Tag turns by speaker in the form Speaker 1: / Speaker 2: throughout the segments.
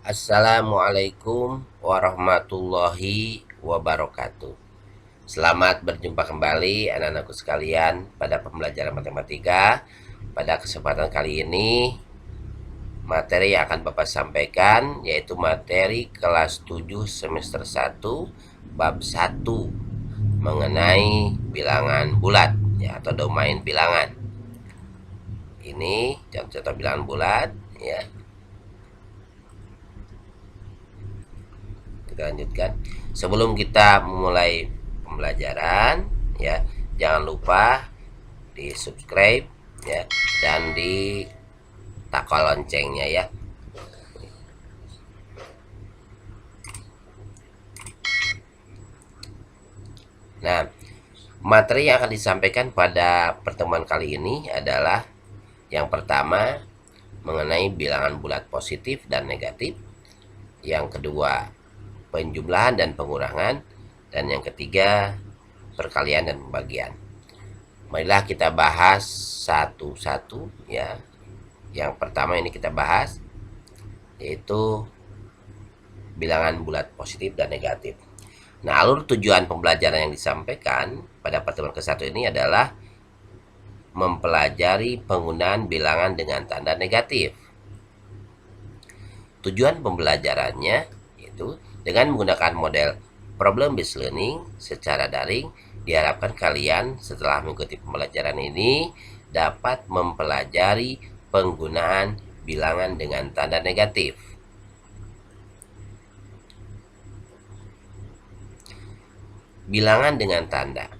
Speaker 1: Assalamualaikum warahmatullahi wabarakatuh. Selamat berjumpa kembali anak-anakku sekalian pada pembelajaran matematika. Pada kesempatan kali ini, materi yang akan Bapak sampaikan yaitu materi kelas 7 semester 1 bab 1 mengenai bilangan bulat ya atau domain bilangan. Ini contoh-contoh bilangan bulat ya. Kita lanjutkan. Sebelum kita memulai pembelajaran ya, jangan lupa di subscribe ya dan di takal loncengnya ya. Nah, materi yang akan disampaikan pada pertemuan kali ini adalah yang pertama mengenai bilangan bulat positif dan negatif, yang kedua penjumlahan dan pengurangan, dan yang ketiga perkalian dan pembagian. Marilah kita bahas satu-satu ya. Yang pertama ini kita bahas yaitu bilangan bulat positif dan negatif. Nah, alur tujuan pembelajaran yang disampaikan pada pertemuan ke-1 ini adalah mempelajari penggunaan bilangan dengan tanda negatif. Tujuan pembelajarannya yaitu dengan menggunakan model problem based learning secara daring, diharapkan kalian setelah mengikuti pembelajaran ini dapat mempelajari penggunaan bilangan dengan tanda negatif. Bilangan dengan tanda.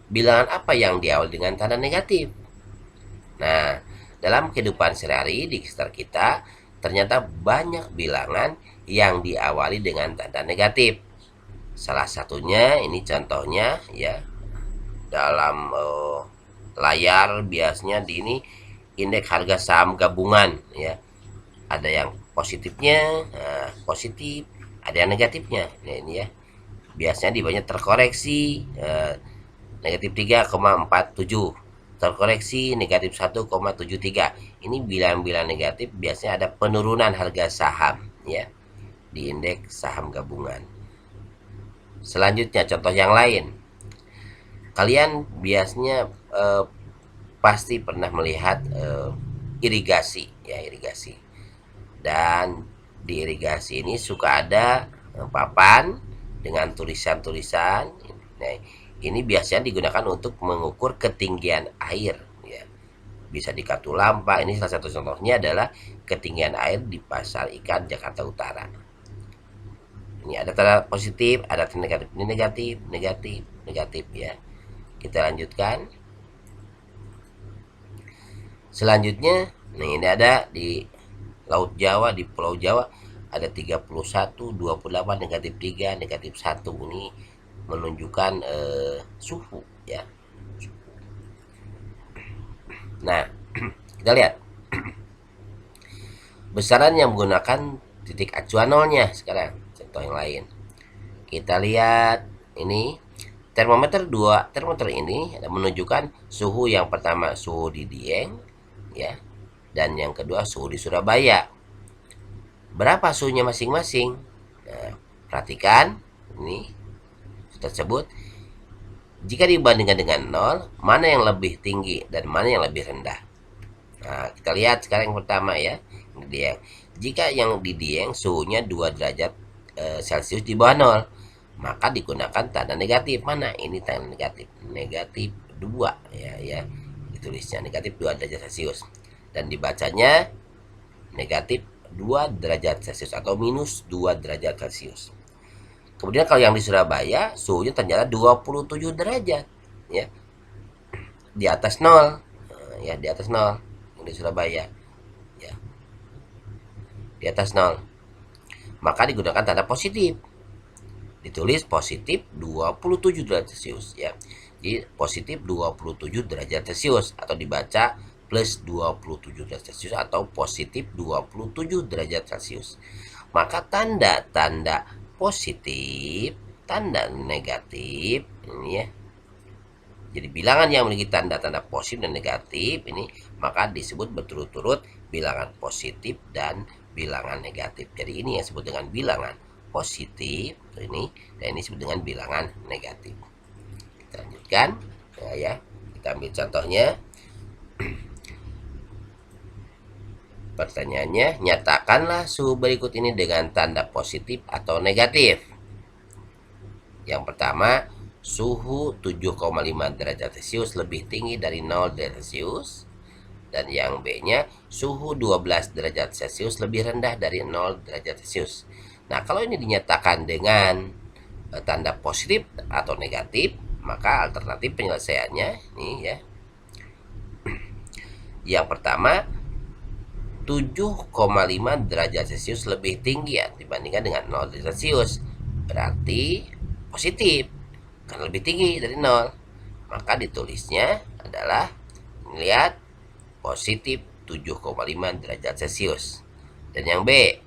Speaker 1: Bilangan apa yang diawali dengan tanda negatif? Nah, dalam kehidupan sehari-hari di sekitar kita, ternyata banyak bilangan yang diawali dengan tanda negatif. Salah satunya, ini contohnya ya, dalam layar biasanya di ini indeks harga saham gabungan ya. Ada yang positifnya, positif, ada yang negatifnya. Nah, ini ya. Biasanya di banyak terkoreksi negatif 3,47, terkoreksi negatif 1,73. Ini bilangan-bilangan negatif biasanya ada penurunan harga saham ya di indeks saham gabungan. Selanjutnya contoh yang lain. Kalian biasanya pasti pernah melihat irigasi ya, irigasi. Dan di irigasi ini suka ada papan dengan tulisan-tulisan. Nah, ini biasanya digunakan untuk mengukur ketinggian air ya. Bisa di Katulampa. Ini salah satu contohnya adalah ketinggian air di Pasar Ikan Jakarta Utara. Ini ada tanda positif, ada tanda negatif. Ini negatif, negatif, negatif ya. Kita lanjutkan. Selanjutnya, nih ini ada di Laut Jawa, di Pulau Jawa ada 31, 28, negatif 3, negatif 1. Ini menunjukkan suhu ya. Nah, kita lihat besaran yang menggunakan titik acuan nolnya. Sekarang contoh yang lain, kita lihat ini termometer ini menunjukkan suhu. Yang pertama suhu di Dieng ya, dan yang kedua suhu di Surabaya. Berapa suhunya masing-masing? Nah, perhatikan ini tersebut. Jika dibandingkan dengan 0, mana yang lebih tinggi dan mana yang lebih rendah? Nah, kita lihat sekarang yang pertama ya, di Dieng. Jika yang di Dieng suhunya 2 derajat Celcius di bawah 0, maka digunakan tanda negatif. Mana? Ini tanda negatif. Negatif 2 ya. Ditulisnya negatif 2 derajat Celcius. Dan dibacanya negatif 2 derajat Celcius atau minus 2 derajat Celcius. Kemudian kalau yang di Surabaya suhunya ternyata 27 derajat ya. Di atas 0 ya, di atas 0 yang di Surabaya ya. Di atas 0. Maka digunakan tanda positif. Ditulis positif 27 derajat Celcius ya. Jadi positif 27 derajat Celcius atau dibaca plus 27 derajat Celcius atau positif 27 derajat Celcius. Maka tanda-tanda positif, tanda negatif ini ya. Jadi bilangan yang memiliki tanda-tanda positif dan negatif ini maka disebut berturut-turut bilangan positif dan bilangan negatif. Jadi ini yang disebut dengan bilangan positif ini, dan ini disebut dengan bilangan negatif. Kita lanjutkan ya, kita ambil contohnya. Pertanyaannya, nyatakanlah suhu berikut ini dengan tanda positif atau negatif. Yang pertama, suhu 7,5 derajat Celcius lebih tinggi dari 0 derajat Celcius. Dan yang B-nya, suhu 12 derajat Celcius lebih rendah dari 0 derajat Celcius. Nah, kalau ini dinyatakan dengan tanda positif atau negatif, maka alternatif penyelesaiannya nih ya. Yang pertama, 7,5 derajat Celcius lebih tinggi ya dibandingkan dengan 0 derajat Celcius. Berarti positif, kan lebih tinggi dari 0. Maka ditulisnya adalah, lihat, positif 7,5 derajat Celcius. Dan yang B,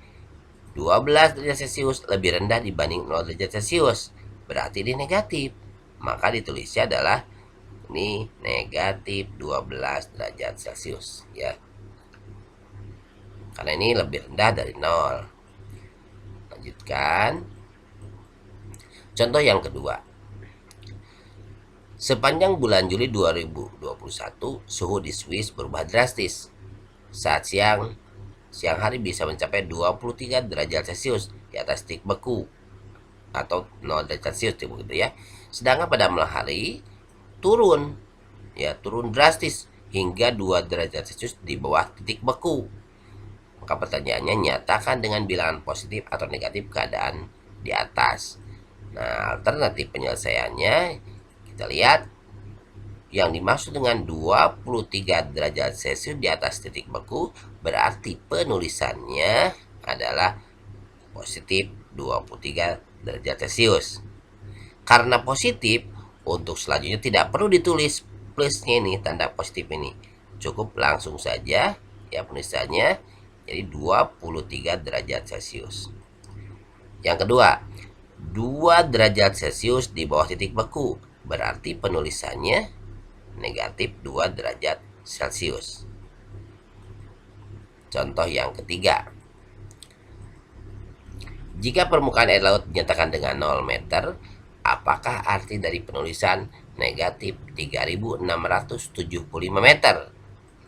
Speaker 1: 12 derajat Celcius lebih rendah dibanding 0 derajat Celcius. Berarti ini negatif. Maka ditulisnya adalah ini negatif 12 derajat Celcius ya. Karena ini lebih rendah dari 0. Lanjutkan. Contoh yang kedua. Sepanjang bulan Juli 2021, suhu di Swiss berubah drastis. Saat siang hari bisa mencapai 23 derajat Celcius di atas titik beku atau 0 derajat Celcius begitu ya. Sedangkan pada malam hari turun drastis hingga 2 derajat Celcius di bawah titik beku. Maka pertanyaannya, nyatakan dengan bilangan positif atau negatif keadaan di atas. Nah, alternatif penyelesaiannya kita lihat, yang dimaksud dengan 23 derajat Celcius di atas titik beku berarti penulisannya adalah positif 23 derajat Celcius. Karena positif, untuk selanjutnya tidak perlu ditulis plusnya ini, tanda positif ini. Cukup langsung saja ya penulisannya. Jadi 23 derajat Celcius. Yang kedua, 2 derajat Celcius di bawah titik beku. Berarti penulisannya negatif 2 derajat Celcius. Contoh yang ketiga. Jika permukaan air laut dinyatakan dengan 0 meter, apakah arti dari penulisan negatif 3675 meter?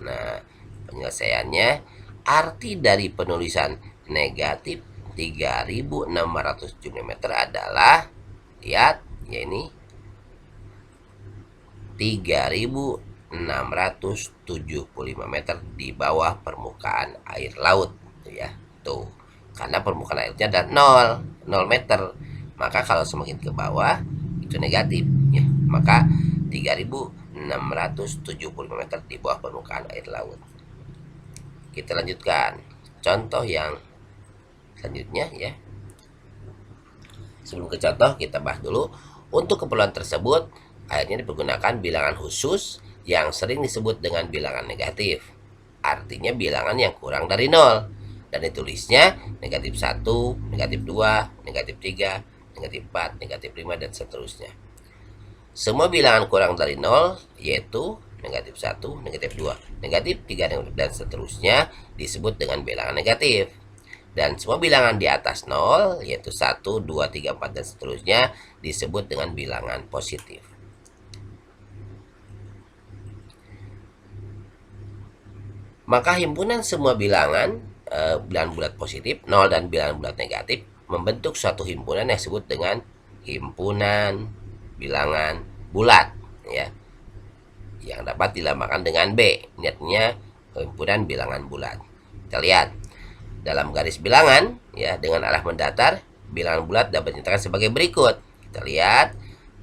Speaker 1: Nah, penyelesaiannya, arti dari penulisan negatif 3675 meter adalah, lihat ya, ini 3675 meter di bawah permukaan air laut ya. Tuh, karena permukaan airnya ada 0 meter. Maka kalau semakin ke bawah itu negatif ya. Maka 3675 meter di bawah permukaan air laut. Kita lanjutkan contoh yang selanjutnya ya. Sebelum ke contoh, kita bahas dulu. Untuk keperluan tersebut, akhirnya dipergunakan bilangan khusus yang sering disebut dengan bilangan negatif. Artinya bilangan yang kurang dari 0. Dan ditulisnya negatif 1, negatif 2, negatif 3, negatif 4, negatif 5, dan seterusnya. Semua bilangan kurang dari 0, yaitu negatif 1, negatif 2, negatif 3, dan seterusnya, disebut dengan bilangan negatif. Dan semua bilangan di atas 0, yaitu 1, 2, 3, 4, dan seterusnya, disebut dengan bilangan positif. Maka himpunan semua bilangan bulat positif, 0, dan bilangan bulat negatif membentuk suatu himpunan yang disebut dengan himpunan bilangan bulat ya, yang dapat dilambangkan dengan B. Niatnya himpunan bilangan bulat. Kita lihat dalam garis bilangan ya dengan arah mendatar, bilangan bulat dapat dinyatakan sebagai berikut. Kita lihat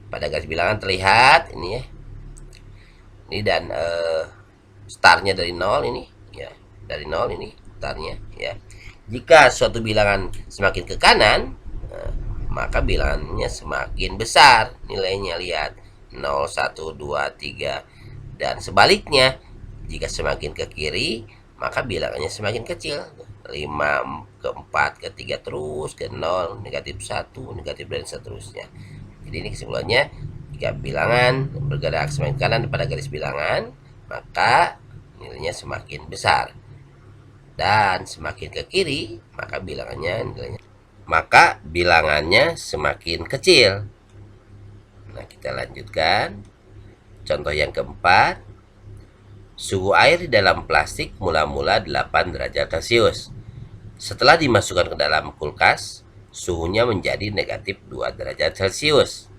Speaker 1: pada garis bilangan terlihat ini ya. Ini dan startnya dari 0 ini ya, dari 0 ini startnya ya. Jika suatu bilangan semakin ke kanan, maka bilangannya semakin besar nilainya, lihat 0, 1, 2, 3, dan sebaliknya jika semakin ke kiri maka bilangannya semakin kecil, 5 ke 4 ke 3 terus ke 0, negatif 1, negatif, dan seterusnya. Jadi ini kesimpulannya, jika bilangan bergerak semakin kanan pada garis bilangan maka nilainya semakin besar, dan semakin ke kiri maka bilangannya semakin kecil. Nah, kita lanjutkan. Contoh yang keempat, suhu air di dalam plastik mula-mula 8 derajat Celcius. Setelah dimasukkan ke dalam kulkas, suhunya menjadi negatif 2 derajat Celcius.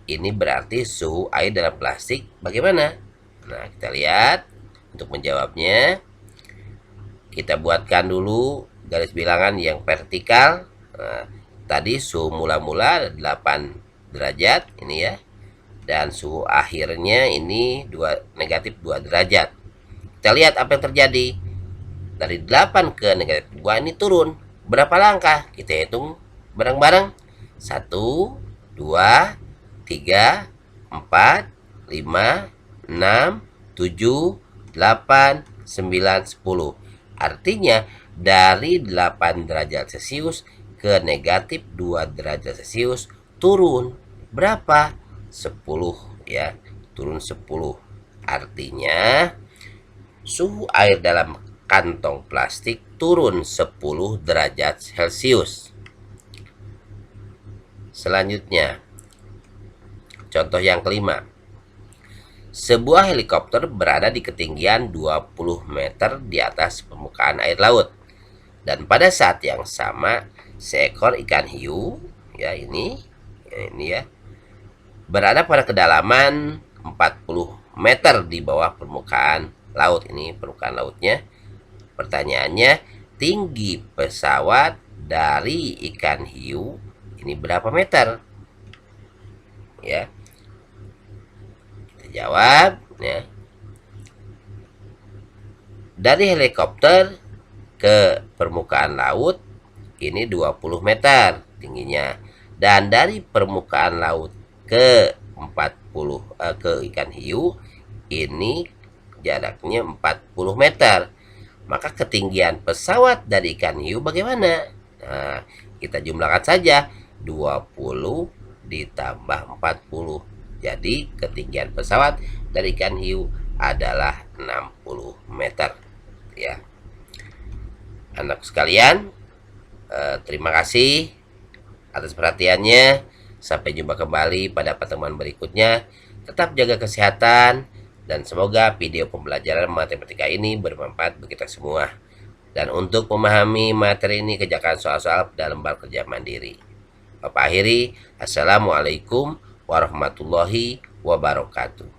Speaker 1: Ini berarti suhu air dalam plastik bagaimana? Nah, kita lihat. Untuk menjawabnya, kita buatkan dulu garis bilangan yang vertikal. Nah, tadi suhu mula-mula 8 derajat ini ya. Dan suhu akhirnya ini negatif 2 derajat. Kita lihat apa yang terjadi. Dari 8 ke negatif 2 ini turun. Berapa langkah? Kita hitung bareng-bareng. 1, 2, 3, 4, 5, 6, 7, 8, 9, 10. Artinya dari 8 derajat Celcius ke negatif 2 derajat Celcius turun berapa? 10 ya, turun 10. Artinya suhu air dalam kantong plastik turun 10 derajat Celcius. Selanjutnya, contoh yang kelima. Sebuah helikopter berada di ketinggian 20 meter di atas permukaan air laut. Dan pada saat yang sama, seekor ikan hiu, ya ini ya, berada pada kedalaman 40 meter di bawah permukaan laut. Ini permukaan lautnya. Pertanyaannya, tinggi pesawat dari ikan hiu ini berapa meter? Ya. Kita jawab ya. Dari helikopter ke permukaan laut ini 20 meter tingginya. Dan dari permukaan laut ke 40 ke ikan hiu ini jaraknya 40 meter. Maka ketinggian pesawat dari ikan hiu bagaimana? Nah, kita jumlahkan saja 20 ditambah 40. Jadi ketinggian pesawat dari ikan hiu adalah 60 meter ya. Anak sekalian, terima kasih atas perhatiannya. Sampai jumpa kembali pada pertemuan berikutnya. Tetap jaga kesehatan dan semoga video pembelajaran matematika ini bermanfaat bagi kita semua. Dan untuk memahami materi ini, kerjakan soal-soal dalam lembar kerja mandiri. Bapak akhiri, Assalamualaikum warahmatullahi wabarakatuh.